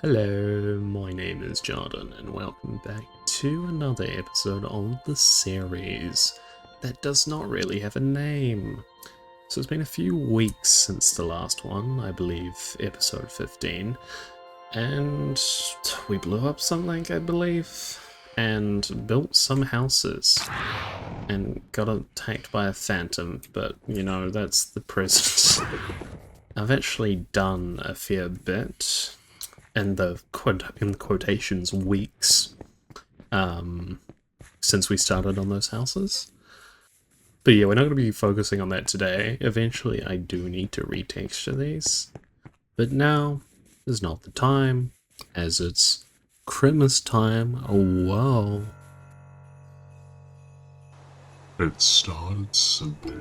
Hello, my name is Jordan, and welcome back to another episode of the series that does not really have a name. So it's been a few weeks since the last one, I believe episode 15, and we blew up something, I believe, and built some houses, and got attacked by a phantom, but you know, that's the present. I've actually done a fair bit in the quotations weeks since we started on those houses. But yeah, we're not going to be focusing on that today. Eventually I do need to retexture these, but now is not the time, as it's Christmas time. Oh wow. It started simple.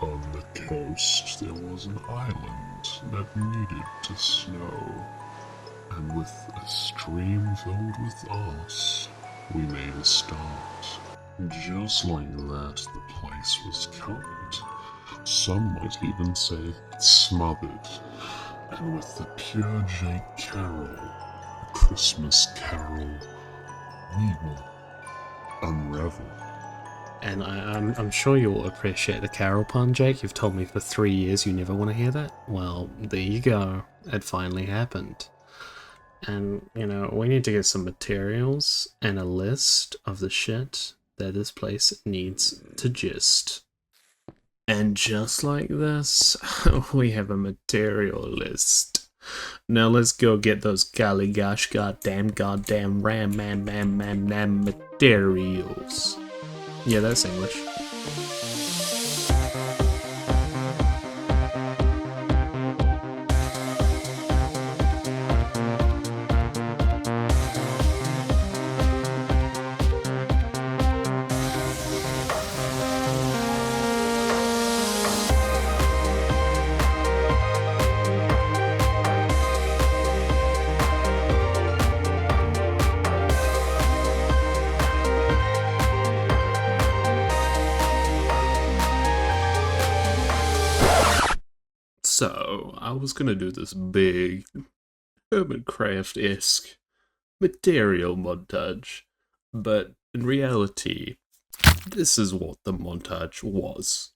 On the coast there was an island that needed to snow. And with a stream filled with ice, we made a start. Just like that, the place was covered. Some might even say smothered. And with the pure Jake Carroll, the Christmas Carol, we will unravel. And I'm sure you'll appreciate the Carol pun, Jake. You've told me for 3 years you never want to hear that. Well, there you go. It finally happened. And, you know, we need to get some materials and a list of the shit that this place needs to gist. And just like this, we have a material list. Now let's go get those golly gosh goddamn ram materials. Yeah, that's English. So, I was gonna do this big Hermitcraft-esque material montage, but in reality, this is what the montage was.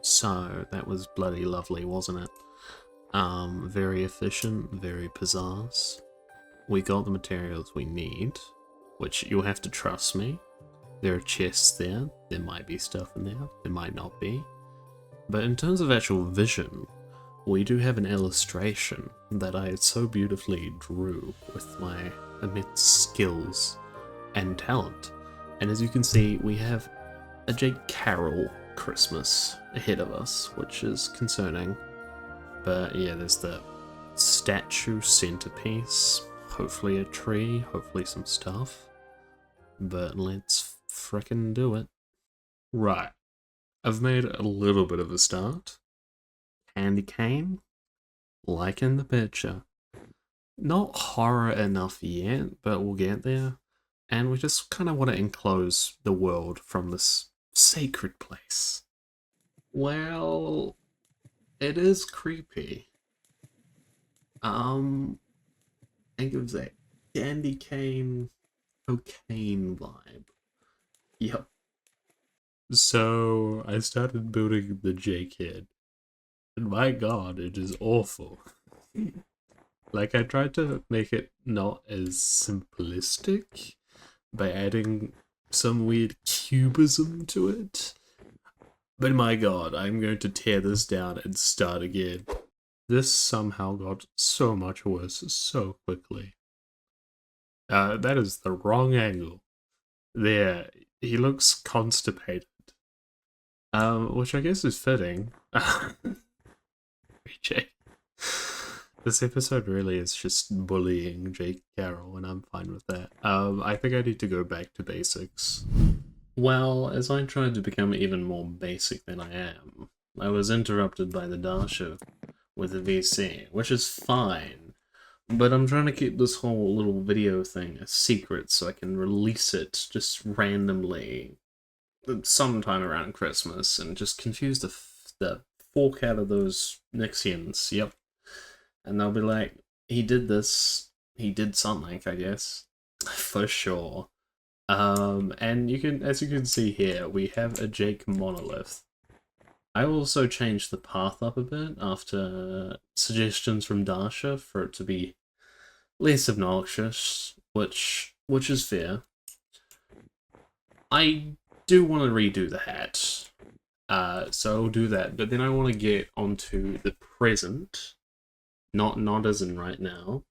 So, that was bloody lovely, wasn't it? Very efficient, very pizzazz. We got the materials we need, which you'll have to trust me. There are chests there, there might be stuff in there, there might not be. But in terms of actual vision, we do have an illustration that I so beautifully drew with my immense skills and talent. And as you can see, we have a Jake Carroll Christmas ahead of us, which is concerning. But yeah, there's the statue centerpiece, hopefully a tree, hopefully some stuff. But let's frickin' do it. Right, I've made a little bit of a start. Candy cane, like in the picture. Not horror enough yet, but we'll get there. And we just kind of want to enclose the world from this sacred place. Well, it is creepy. It gives that candy cane, cocaine vibe. Yep. So I started building the Jake head, and my god, it is awful. Like, I tried to make it not as simplistic by adding some weird cubism to it. But my god, I'm going to tear this down and start again. This somehow got so much worse so quickly. That is the wrong angle. There, he looks constipated. Which I guess is fitting. Jake. This episode really is just bullying Jake Carroll, and I'm fine with that. I think I need to go back to basics. Well, as I tried to become even more basic than I am, I was interrupted by the Darsha with the VC, which is fine. But I'm trying to keep this whole little video thing a secret so I can release it just randomly sometime around Christmas and just confuse the fork out of those Nixians. Yep. And they'll be like, he did this, he did something, I guess. For sure. And you can, as you can see here, we have a Jake monolith. I also changed the path up a bit after suggestions from Darsha for it to be less obnoxious, which is fair. I do want to redo the hat, so I'll do that. But then I want to get onto the present, not as in right now,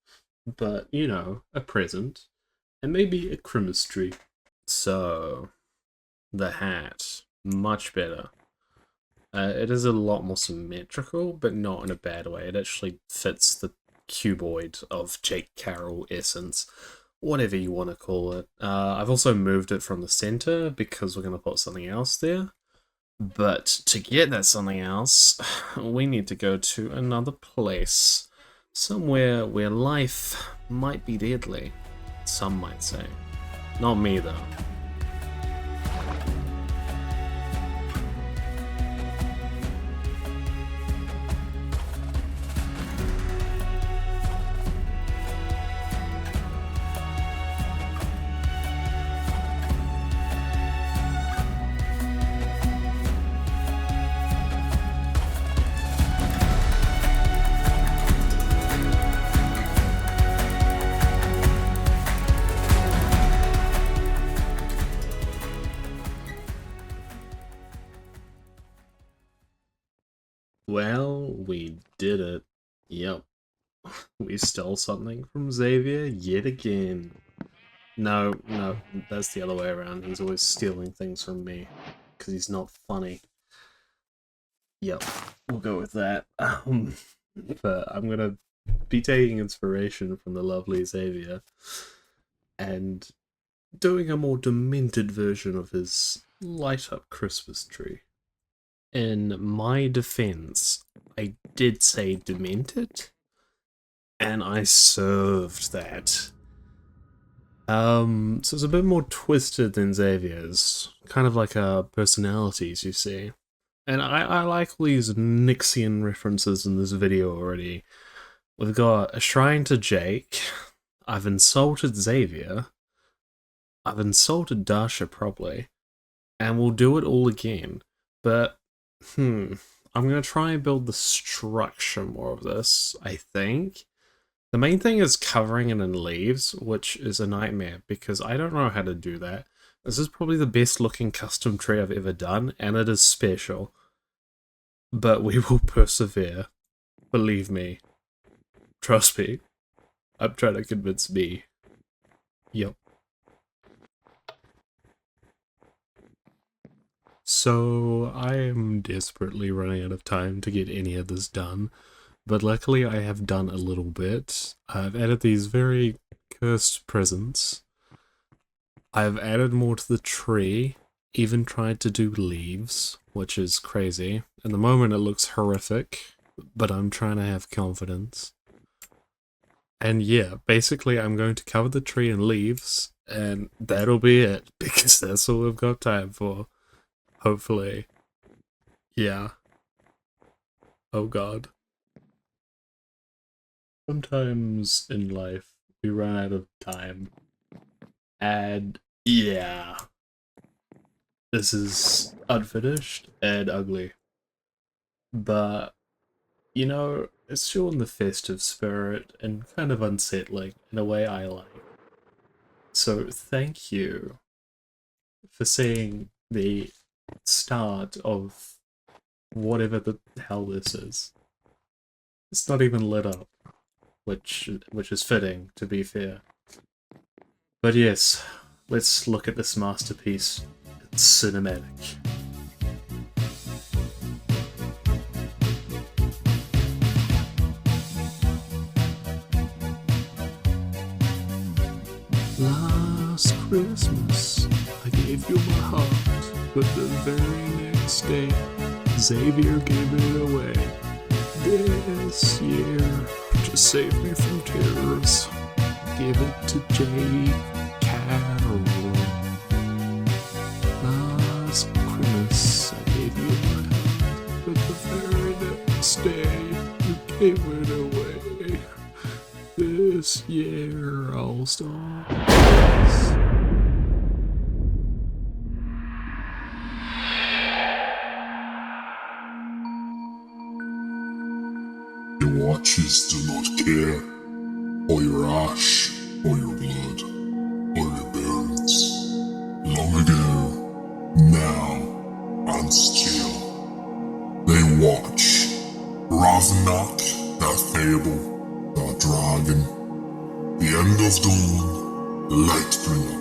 but you know, a present, and maybe a Christmas tree. So, the hat, much better. It is a lot more symmetrical, but not in a bad way. It actually fits the cuboid of Jake Carroll essence, whatever you want to call it. I've also moved it from the center because we're going to put something else there. But to get that something else, we need to go to another place. Somewhere where life might be deadly, some might say. Not me, though. Well, we did it. Yep. We stole something from Xavier yet again. No, that's the other way around. He's always stealing things from me. Because he's not funny. Yep, we'll go with that. But I'm gonna be taking inspiration from the lovely Xavier. And doing a more demented version of his light-up Christmas tree. In my defense, I did say demented, and I served that. So it's a bit more twisted than Xavier's, kind of like personalities, you see. And I like all these Nixian references in this video already. We've got a shrine to Jake, I've insulted Xavier, I've insulted Darsha probably, and we'll do it all again. But I'm gonna try and build the structure more of this, I think. The main thing is covering it in leaves, which is a nightmare, because I don't know how to do that. This is probably the best looking custom tree I've ever done, and it is special. But we will persevere. Believe me. Trust me. I'm trying to convince me. Yep. So, I am desperately running out of time to get any of this done, but luckily I have done a little bit. I've added these very cursed presents. I've added more to the tree, even tried to do leaves, which is crazy. At the moment it looks horrific, but I'm trying to have confidence. And yeah, basically I'm going to cover the tree in leaves, and that'll be it, because that's all we've got time for. Hopefully. Yeah. Oh god. Sometimes in life, we run out of time. And yeah. This is unfinished and ugly. But, you know, it's still in the festive spirit and kind of unsettling in a way I like. So thank you for seeing the start of whatever the hell this is. It's not even lit up, which is fitting, to be fair. But yes, let's look at this masterpiece. It's cinematic. Last Christmas, I gave gave you my heart, but the very next day, Xavier gave it away. This year, to save me from tears, give it to Jake Carroll. Last Christmas, I gave you my heart, but the very next day, you gave it away. This year, I'll start. Your watches do not care, or your ash, or your blood, or your bones. Long ago, now, and still, they watch. Ravnak, that fable, that dragon, the end of dawn, Lightbringer.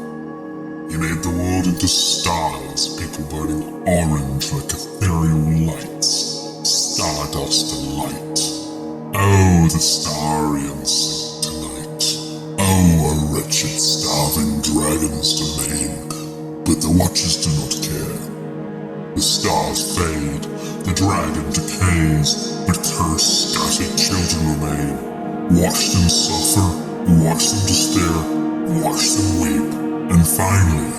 He made the world into stars, people burning orange like ethereal lights, stardust and light. Oh, the Starians sing tonight. Oh, a wretched, starving dragon's domain. But the watchers do not care. The stars fade, the dragon decays, but cursed, scattered children remain. Watch them suffer, watch them despair, watch them weep, and finally,